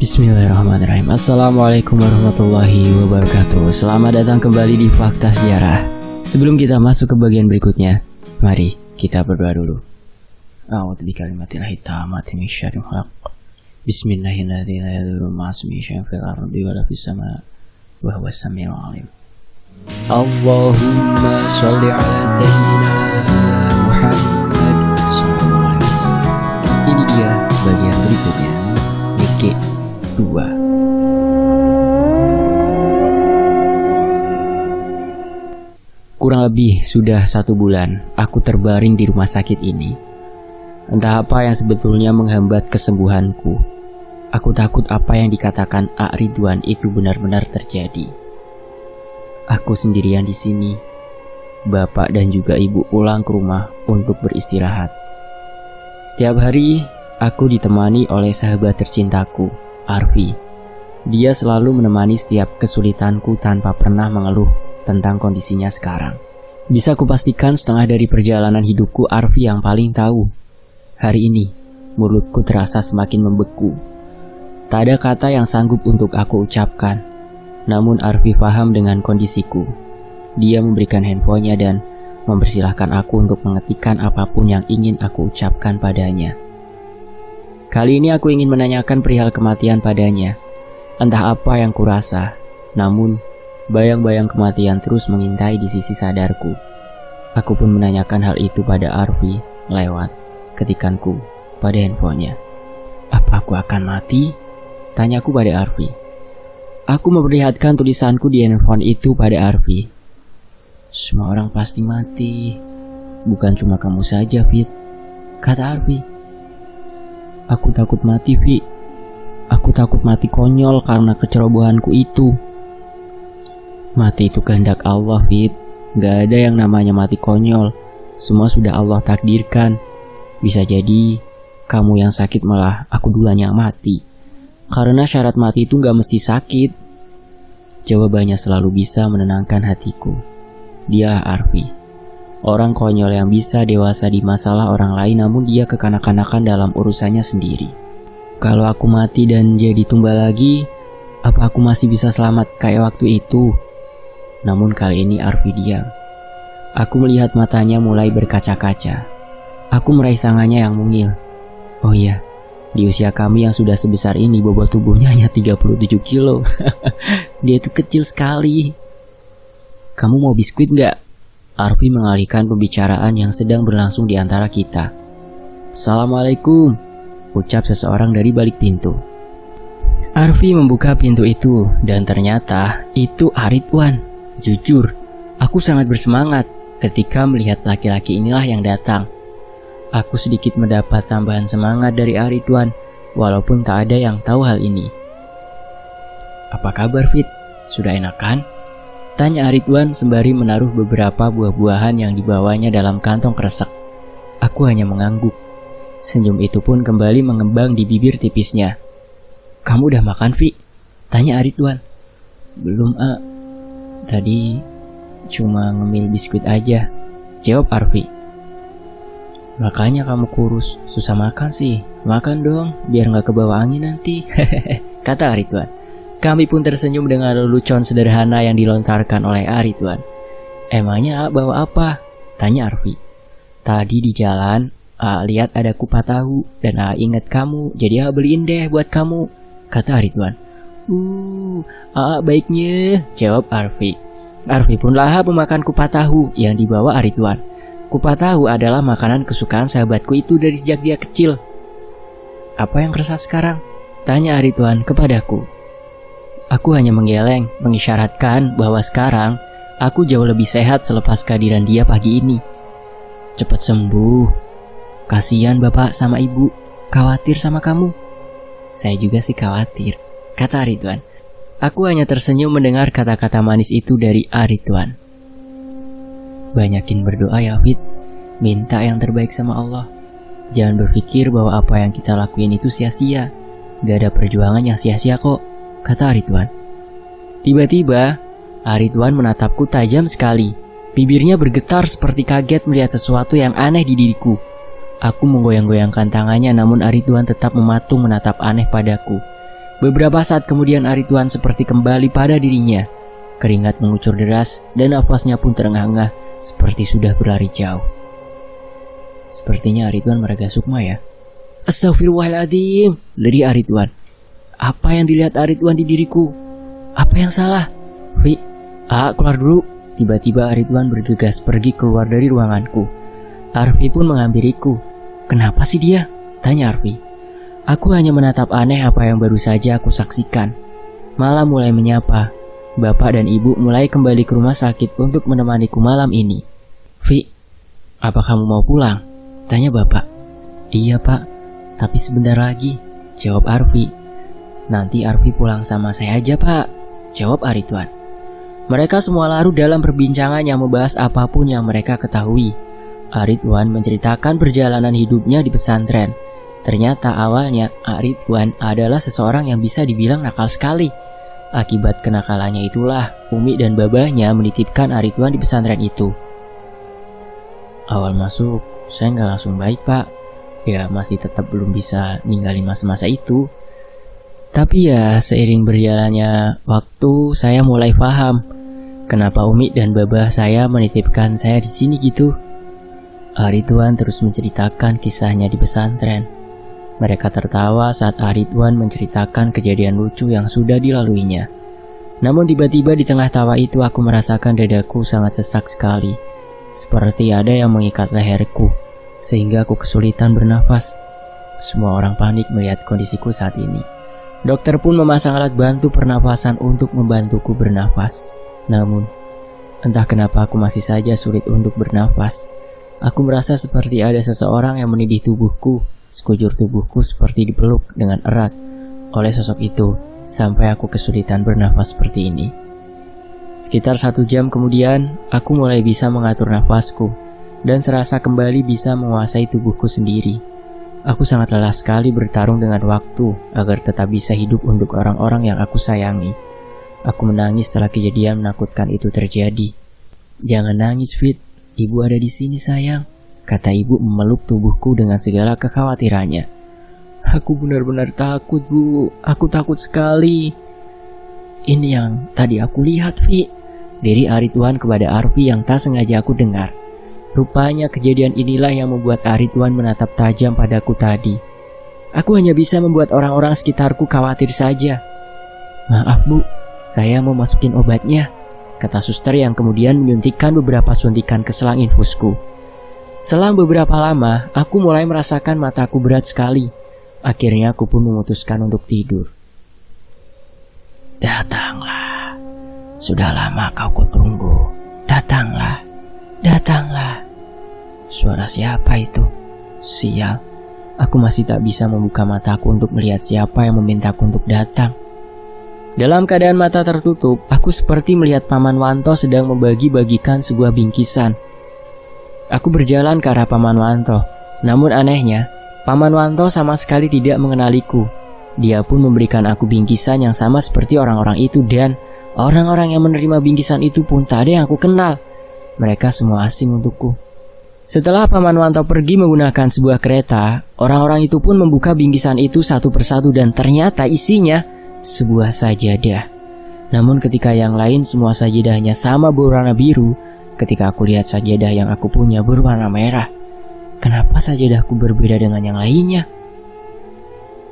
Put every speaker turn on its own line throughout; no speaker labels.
Bismillahirrahmanirrahim. Assalamualaikum warahmatullahi wabarakatuh. Selamat datang kembali di Fakta Sejarah. Sebelum kita masuk ke bagian berikutnya, mari kita berdoa dulu. A'udzu bikalimatillahit tammati min syarri ma khalaq. Bismillahirrahmanirrahim. La yadurru ma'asmihi syai'un fil ardi wa la fis sama' wa huwas samiul 'alim. Allahumma shalli 'ala sayyidina Muhammad sallallahu alaihi wasallam. Ini dia bagian berikutnya. Oke. 2. Kurang lebih sudah 1 bulan aku terbaring di rumah sakit ini. Entah apa yang sebetulnya menghambat kesembuhanku. Aku takut apa yang dikatakan A. Ridwan itu benar-benar terjadi. Aku sendirian di sini. Bapak dan juga ibu pulang ke rumah untuk beristirahat. Setiap hari aku ditemani oleh sahabat tercintaku, Arfi. Dia selalu menemani setiap kesulitanku tanpa pernah mengeluh tentang kondisinya sekarang. Bisa kupastikan setengah dari perjalanan hidupku Arfi yang paling tahu. Hari ini, mulutku terasa semakin membeku. Tak ada kata yang sanggup untuk aku ucapkan. Namun Arfi paham dengan kondisiku. Dia memberikan handphonenya dan mempersilahkan aku untuk mengetikkan apapun yang ingin aku ucapkan padanya. Kali ini aku ingin menanyakan perihal kematian padanya. Entah apa yang kurasa, namun bayang-bayang kematian terus mengintai di sisi sadarku. Aku pun menanyakan hal itu pada Arfi lewat ketikanku pada handphonenya. Apa aku akan mati? Tanyaku pada Arfi. Aku memperlihatkan tulisanku di handphone itu pada Arfi. Semua orang pasti mati. Bukan cuma kamu saja, Fit, kata Arfi. Aku takut mati, Vi. Aku takut mati konyol karena kecerobohanku itu. Mati itu kehendak Allah, Fit. Gak ada yang namanya mati konyol. Semua sudah Allah takdirkan. Bisa jadi kamu yang sakit malah aku duluan yang mati. Karena syarat mati itu gak mesti sakit. Jawabannya selalu bisa menenangkan hatiku. Dia Arfi. Orang konyol yang bisa dewasa di masalah orang lain, namun dia kekanak-kanakan dalam urusannya sendiri. Kalau aku mati dan jadi tumbal lagi, apa aku masih bisa selamat kayak waktu itu? Namun kali ini Arfi diam. Aku melihat matanya mulai berkaca-kaca. Aku meraih tangannya yang mungil. Oh iya, di usia kami yang sudah sebesar ini, bobot tubuhnya hanya 37 kilo. Dia itu kecil sekali. Kamu mau biskuit gak? Arfi mengalihkan pembicaraan yang sedang berlangsung di antara kita. Assalamualaikum, ucap seseorang dari balik pintu. Arfi membuka pintu itu dan ternyata itu Ridwan. Jujur, aku sangat bersemangat ketika melihat laki-laki inilah yang datang. Aku sedikit mendapat tambahan semangat dari Ridwan, walaupun tak ada yang tahu hal ini. Apa kabar, Fit? Sudah enak kan? Tanya Ridwan sembari menaruh beberapa buah-buahan yang dibawanya dalam kantong kresek. Aku hanya mengangguk. Senyum itu pun kembali mengembang di bibir tipisnya. Kamu udah makan, Vi? Tanya Ridwan. Belum, A. Tadi cuma ngemil biskuit aja, jawab Arfi. Makanya kamu kurus, susah makan sih. Makan dong, biar gak kebawa angin nanti, kata Ridwan. Kami pun tersenyum dengan lelucon sederhana yang dilontarkan oleh Ridwan. Emangnya A bawa apa? Tanya Arfi. Tadi di jalan, A lihat ada kupat tahu dan A ingat kamu, jadi A beliin deh buat kamu, kata Ridwan. A baiknya, jawab Arfi. Arfi pun lahap memakan kupat tahu yang dibawa Ridwan. Kupat tahu adalah makanan kesukaan sahabatku itu dari sejak dia kecil. Apa yang resah sekarang? Tanya Ridwan kepadaku. Aku hanya menggeleng, mengisyaratkan bahwa sekarang aku jauh lebih sehat selepas kehadiran dia pagi ini. Cepat sembuh. Kasihan bapak sama ibu, khawatir sama kamu. Saya juga sih khawatir, kata Ridwan. Aku hanya tersenyum mendengar kata-kata manis itu dari Ridwan. Banyakin berdoa ya, Fit. Minta yang terbaik sama Allah. Jangan berpikir bahwa apa yang kita lakuin itu sia-sia. Gak ada perjuangan yang sia-sia kok, kata Ridwan. Tiba-tiba, Ridwan menatapku tajam sekali. Bibirnya bergetar seperti kaget melihat sesuatu yang aneh di diriku. Aku menggoyang-goyangkan tangannya, namun Ridwan tetap mematung menatap aneh padaku. Beberapa saat kemudian Aritwan seperti kembali pada dirinya. Keringat mengucur deras dan napasnya pun terengah-engah seperti sudah berlari jauh. Sepertinya Aritwan meraga sukma ya. Astagfirullahaladzim, dari Aritwan. Apa yang dilihat Aritwan di diriku? Apa yang salah? Wi, keluar dulu. Tiba-tiba Aritwan bergegas pergi keluar dari ruanganku. Arfi pun menghampiriku. Kenapa sih dia? Tanya Arfi. Aku hanya menatap aneh apa yang baru saja aku saksikan. Malam mulai menyapa. Bapak dan ibu mulai kembali ke rumah sakit untuk menemaniku malam ini. Vi, apa kamu mau pulang? Tanya bapak. Iya pak, tapi sebentar lagi, jawab Arfi. Nanti Arfi pulang sama saya aja pak, jawab Aritwan. Mereka semua larut dalam perbincangan yang membahas apapun yang mereka ketahui. Aritwan menceritakan perjalanan hidupnya di pesantren. Ternyata awalnya Aritwan adalah seseorang yang bisa dibilang nakal sekali. Akibat kenakalannya itulah Umi dan babahnya menitipkan Aritwan di pesantren itu. Awal masuk saya nggak langsung baik pak. Ya masih tetap belum bisa ninggalin masa-masa itu. Tapi ya seiring berjalannya waktu saya mulai paham kenapa Umi dan babah saya menitipkan saya di sini gitu. Aritwan terus menceritakan kisahnya di pesantren. Mereka tertawa saat Aritwan menceritakan kejadian lucu yang sudah dilaluinya. Namun tiba-tiba di tengah tawa itu aku merasakan dadaku sangat sesak sekali. Seperti ada yang mengikat leherku, sehingga aku kesulitan bernafas. Semua orang panik melihat kondisiku saat ini. Dokter pun memasang alat bantu pernapasan untuk membantuku bernafas. Namun, entah kenapa aku masih saja sulit untuk bernafas. Aku merasa seperti ada seseorang yang menindih tubuhku. Sekujur tubuhku seperti dipeluk dengan erat oleh sosok itu, sampai aku kesulitan bernafas seperti ini. Sekitar 1 jam kemudian, aku mulai bisa mengatur nafasku, dan serasa kembali bisa menguasai tubuhku sendiri. Aku sangat lelah sekali bertarung dengan waktu, agar tetap bisa hidup untuk orang-orang yang aku sayangi. Aku menangis setelah kejadian menakutkan itu terjadi. Jangan nangis, Fit. Ibu ada di sini, sayang. Kata ibu memeluk tubuhku dengan segala kekhawatirannya. Aku benar-benar takut, Bu. Aku takut sekali. Ini yang tadi aku lihat, Vi. Diri Aritwan kepada Arfi yang tak sengaja aku dengar. Rupanya kejadian inilah yang membuat Aritwan menatap tajam padaku tadi. Aku hanya bisa membuat orang-orang sekitarku khawatir saja. Maaf, Bu. Saya mau masukin obatnya, kata suster yang kemudian menyuntikkan beberapa suntikan ke selang infusku. Selang beberapa lama, aku mulai merasakan mataku berat sekali. Akhirnya aku pun memutuskan untuk tidur. Datanglah. Sudah lama kau kutunggu. Datanglah. Datanglah. Suara siapa itu? Sial. Aku masih tak bisa membuka mataku untuk melihat siapa yang memintaku untuk datang. Dalam keadaan mata tertutup, aku seperti melihat Paman Wanto sedang membagi-bagikan sebuah bingkisan. Aku berjalan ke arah Paman Wanto. Namun anehnya, Paman Wanto sama sekali tidak mengenaliku. Dia pun memberikan aku bingkisan yang sama seperti orang-orang itu, dan orang-orang yang menerima bingkisan itu pun tak ada yang aku kenal. Mereka semua asing untukku. Setelah Paman Wanto pergi menggunakan sebuah kereta, orang-orang itu pun membuka bingkisan itu satu persatu dan ternyata isinya sebuah sajadah. Namun ketika yang lain semua sajadahnya sama berwarna biru, ketika aku lihat sajadah yang aku punya berwarna merah. Kenapa sajadahku berbeda dengan yang lainnya?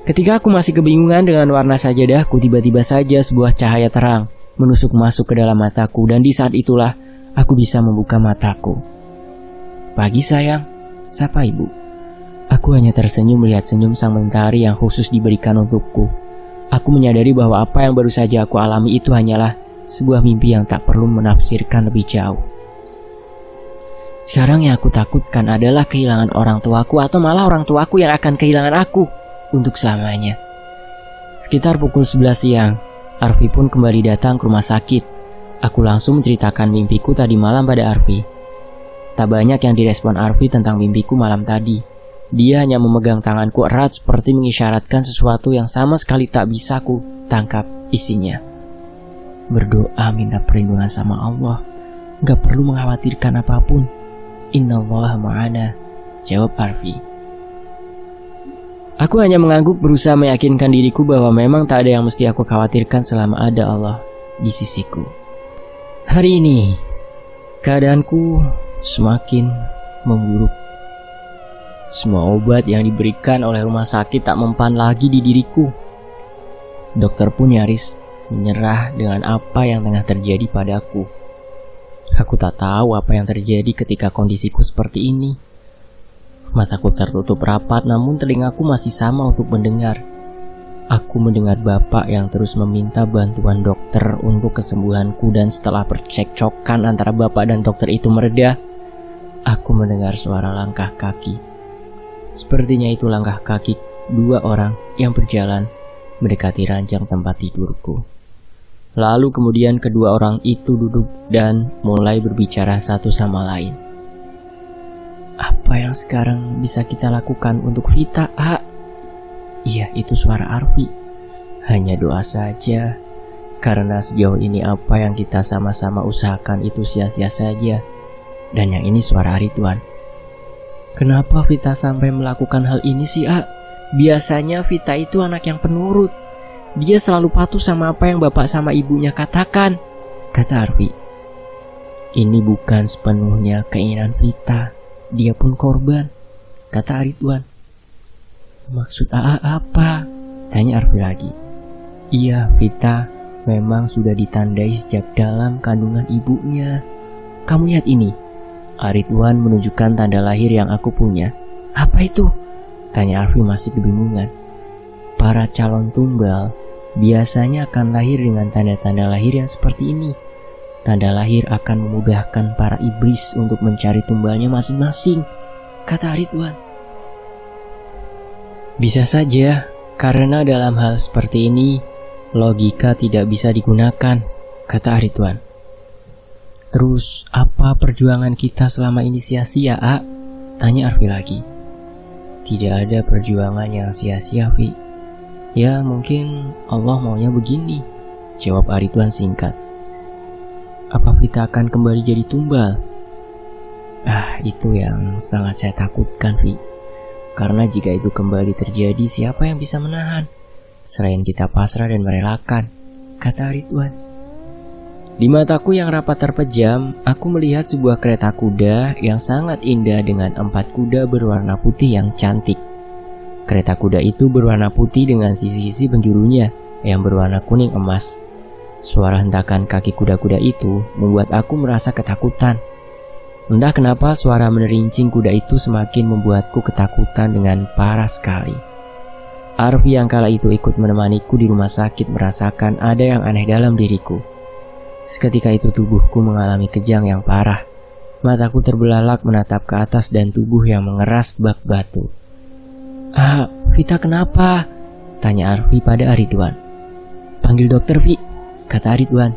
Ketika aku masih kebingungan dengan warna sajadahku, tiba-tiba saja sebuah cahaya terang menusuk masuk ke dalam mataku, dan di saat itulah aku bisa membuka mataku. Pagi sayang, sapa ibu. Aku hanya tersenyum melihat senyum sang mentari yang khusus diberikan untukku. Aku menyadari bahwa apa yang baru saja aku alami itu hanyalah sebuah mimpi yang tak perlu menafsirkan lebih jauh. Sekarang yang aku takutkan adalah kehilangan orang tuaku, atau malah orang tuaku yang akan kehilangan aku untuk selamanya. Sekitar pukul 11 siang, Arfi pun kembali datang ke rumah sakit. Aku langsung menceritakan mimpiku tadi malam pada Arfi. Tak banyak yang direspon Arfi tentang mimpiku malam tadi. Dia hanya memegang tanganku erat seperti mengisyaratkan sesuatu yang sama sekali tak bisa ku tangkap isinya. Berdoa minta perlindungan sama Allah. Gak perlu mengkhawatirkan apapun. Innallaha ma'ana, jawab Arfi. Aku hanya mengangguk berusaha meyakinkan diriku bahwa memang tak ada yang mesti aku khawatirkan selama ada Allah di sisiku. Hari ini, keadaanku semakin memburuk. Semua obat yang diberikan oleh rumah sakit tak mempan lagi di diriku. Dokter pun nyaris menyerah dengan apa yang tengah terjadi padaku. Aku tak tahu apa yang terjadi ketika kondisiku seperti ini. Mataku tertutup rapat, namun telingaku masih sama untuk mendengar. Aku mendengar bapak yang terus meminta bantuan dokter untuk kesembuhanku, dan setelah percekcokan antara bapak dan dokter itu mereda, aku mendengar suara langkah kaki. Sepertinya itu langkah kaki dua orang yang berjalan mendekati ranjang tempat tidurku. Lalu kemudian kedua orang itu duduk dan mulai berbicara satu sama lain. Apa yang sekarang bisa kita lakukan untuk Vita, A? Iya, itu suara Arfi. Hanya doa saja, karena sejauh ini apa yang kita sama-sama usahakan itu sia-sia saja. Dan yang ini suara Ridwan. Kenapa Vita sampai melakukan hal ini sih, A? Biasanya Vita itu anak yang penurut. Dia selalu patuh sama apa yang bapak sama ibunya katakan, kata Arfi. Ini bukan sepenuhnya keinginan Vita. Dia pun korban, kata Ridwan. Maksud AA apa? Tanya Arfi lagi. Iya, Vita memang sudah ditandai sejak dalam kandungan ibunya. Kamu lihat ini. Ridwan menunjukkan tanda lahir yang aku punya. Apa itu? Tanya Arfi masih kebingungan. Para calon tunggal biasanya akan lahir dengan tanda-tanda lahir yang seperti ini. Tanda lahir akan memudahkan para iblis untuk mencari tumbalnya masing-masing, kata Ridwan. Bisa saja, karena dalam hal seperti ini, logika tidak bisa digunakan, kata Ridwan. Terus, apa perjuangan kita selama ini sia-sia, A? Tanya Arfi lagi. Tidak ada perjuangan yang sia-sia, Vi. Ya, mungkin Allah maunya begini, jawab Ridwan singkat. Apa Vita akan kembali jadi tumbal? Itu yang sangat saya takutkan, Vi. Karena jika itu kembali terjadi, siapa yang bisa menahan? Selain kita pasrah dan merelakan, kata Ridwan. Di mataku yang rapat terpejam, aku melihat sebuah kereta kuda yang sangat indah dengan 4 kuda berwarna putih yang cantik. Kereta kuda itu berwarna putih dengan sisi-sisi penjurunya yang berwarna kuning emas. Suara hentakan kaki kuda-kuda itu membuat aku merasa ketakutan. Entah kenapa suara menerincing kuda itu semakin membuatku ketakutan dengan parah sekali. Arfi yang kala itu ikut menemaniku di rumah sakit merasakan ada yang aneh dalam diriku. Seketika itu tubuhku mengalami kejang yang parah. Mataku terbelalak menatap ke atas dan tubuh yang mengeras bak batu. Vita kenapa? Tanya Arfi pada Ridwan. Panggil dokter, Vi, kata Ridwan.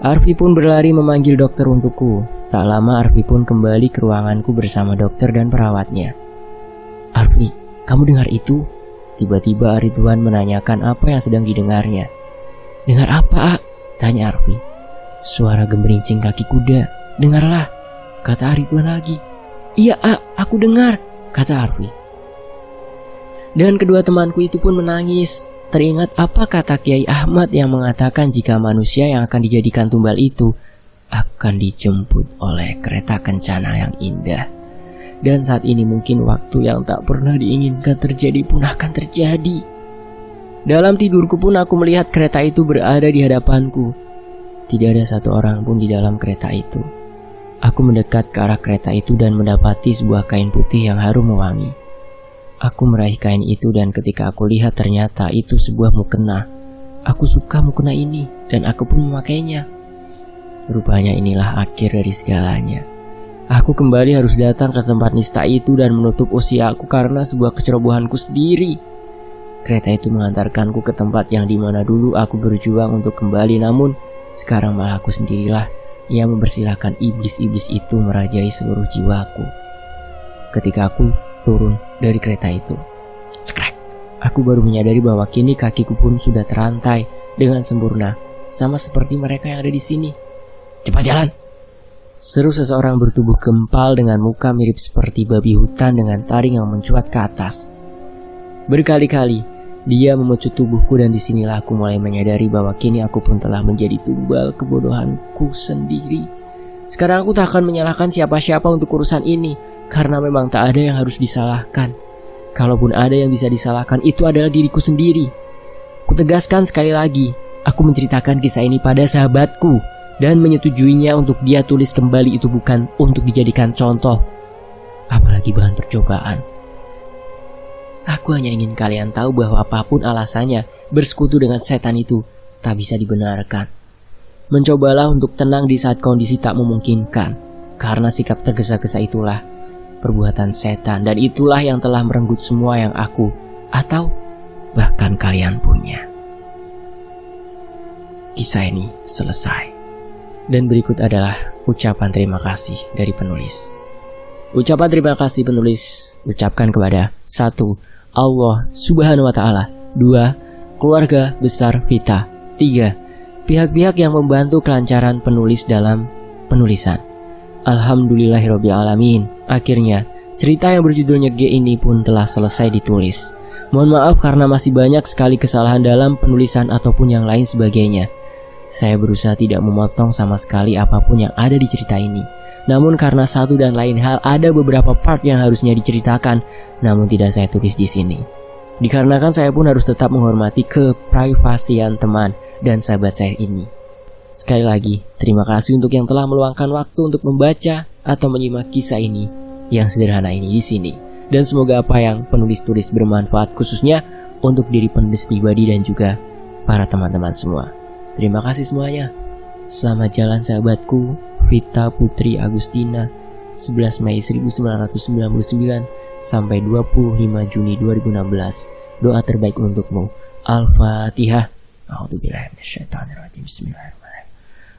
Arfi pun berlari memanggil dokter untukku. Tak lama Arfi pun kembali ke ruanganku bersama dokter dan perawatnya. Arfi, kamu dengar itu? Tiba-tiba Ridwan menanyakan apa yang sedang didengarnya. Dengar apa, A? Tanya Arfi. Suara gemerincing kaki kuda. Dengarlah, kata Ridwan lagi. Iya, A, aku dengar, kata Arfi. Dan kedua temanku itu pun menangis. Teringat apa kata Kiai Ahmad yang mengatakan jika manusia yang akan dijadikan tumbal itu akan dijemput oleh kereta kencana yang indah. Dan saat ini mungkin waktu yang tak pernah diinginkan terjadi pun akan terjadi. Dalam tidurku pun aku melihat kereta itu berada di hadapanku. Tidak ada satu orang pun di dalam kereta itu. Aku mendekat ke arah kereta itu dan mendapati sebuah kain putih yang harum mewangi. Aku meraih kain itu dan ketika aku lihat ternyata itu sebuah mukena. Aku suka mukena ini dan aku pun memakainya. Rupanya inilah akhir dari segalanya. Aku kembali harus datang ke tempat nista itu dan menutup usia aku karena sebuah kecerobohanku sendiri. Kereta itu mengantarkanku ke tempat yang dimana dulu aku berjuang untuk kembali, namun sekarang malah aku sendirilah yang mempersilahkan iblis-iblis itu merajai seluruh jiwaku. Ketika aku turun dari kereta itu, cekrek, aku baru menyadari bahwa kini kakiku pun sudah terantai dengan sempurna, sama seperti mereka yang ada di sini. Cepat jalan! Seru seseorang bertubuh gempal dengan muka mirip seperti babi hutan dengan taring yang mencuat ke atas. Berkali-kali dia memecut tubuhku dan disinilah aku mulai menyadari bahwa kini aku pun telah menjadi tumbal kebodohanku sendiri. Sekarang aku tak akan menyalahkan siapa-siapa untuk urusan ini, karena memang tak ada yang harus disalahkan. Kalaupun ada yang bisa disalahkan, itu adalah diriku sendiri. Kutegaskan sekali lagi, aku menceritakan kisah ini pada sahabatku dan menyetujuinya untuk dia tulis kembali itu bukan untuk dijadikan contoh, apalagi bahan percobaan. Aku hanya ingin kalian tahu bahwa apapun alasannya, bersekutu dengan setan itu tak bisa dibenarkan. Mencobalah untuk tenang di saat kondisi tak memungkinkan, karena sikap tergesa-gesa itulah perbuatan setan, dan itulah yang telah merenggut semua yang aku atau bahkan kalian punya. Kisah ini selesai. Dan berikut adalah ucapan terima kasih dari penulis. Ucapan terima kasih penulis ucapkan kepada 1. Allah Subhanahu wa Ta'ala. 2. Keluarga besar Vita. 3. Pihak-pihak yang membantu kelancaran penulis dalam penulisan. Alhamdulillahirabbil alamin. Akhirnya cerita yang berjudulnya G ini pun telah selesai ditulis. Mohon maaf karena masih banyak sekali kesalahan dalam penulisan ataupun yang lain sebagainya. Saya berusaha tidak memotong sama sekali apapun yang ada di cerita ini. Namun karena satu dan lain hal ada beberapa part yang harusnya diceritakan, namun tidak saya tulis di sini. Dikarenakan saya pun harus tetap menghormati keprivasian teman dan sahabat saya ini. Sekali lagi, terima kasih untuk yang telah meluangkan waktu untuk membaca atau menyimak kisah ini yang sederhana ini di sini. Dan semoga apa yang penulis tulis bermanfaat khususnya untuk diri penulis pribadi dan juga para teman-teman semua. Terima kasih semuanya. Selamat jalan sahabatku, Vita Putri Agustina, 11 Mei 1999 sampai 25 Juni 2016. Doa terbaik untukmu. Al-Fatihah. A'udzubillahi minasyaitonirrajim. Bismillahirrahmanirrahim.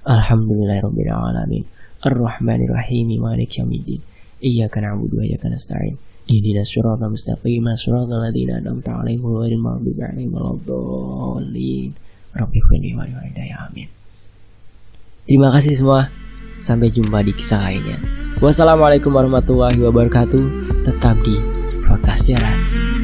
Alhamdulillahirabbil alamin. Arrahmanirrahim. Maliki yaumiddin. Iyyaka na'budu wa iyyaka nasta'in. Ihdinas siratal mustaqim, siratal ladzina an'amta 'alaihim ghairil maghdubi 'alaihim waladdallin. Rabbi ighfirli wa liwalidayya. Amin. Terima kasih semua. Sampai jumpa di kisah lainnya. Wassalamualaikum warahmatullahi wabarakatuh. Tetap di Fakta Sejarah.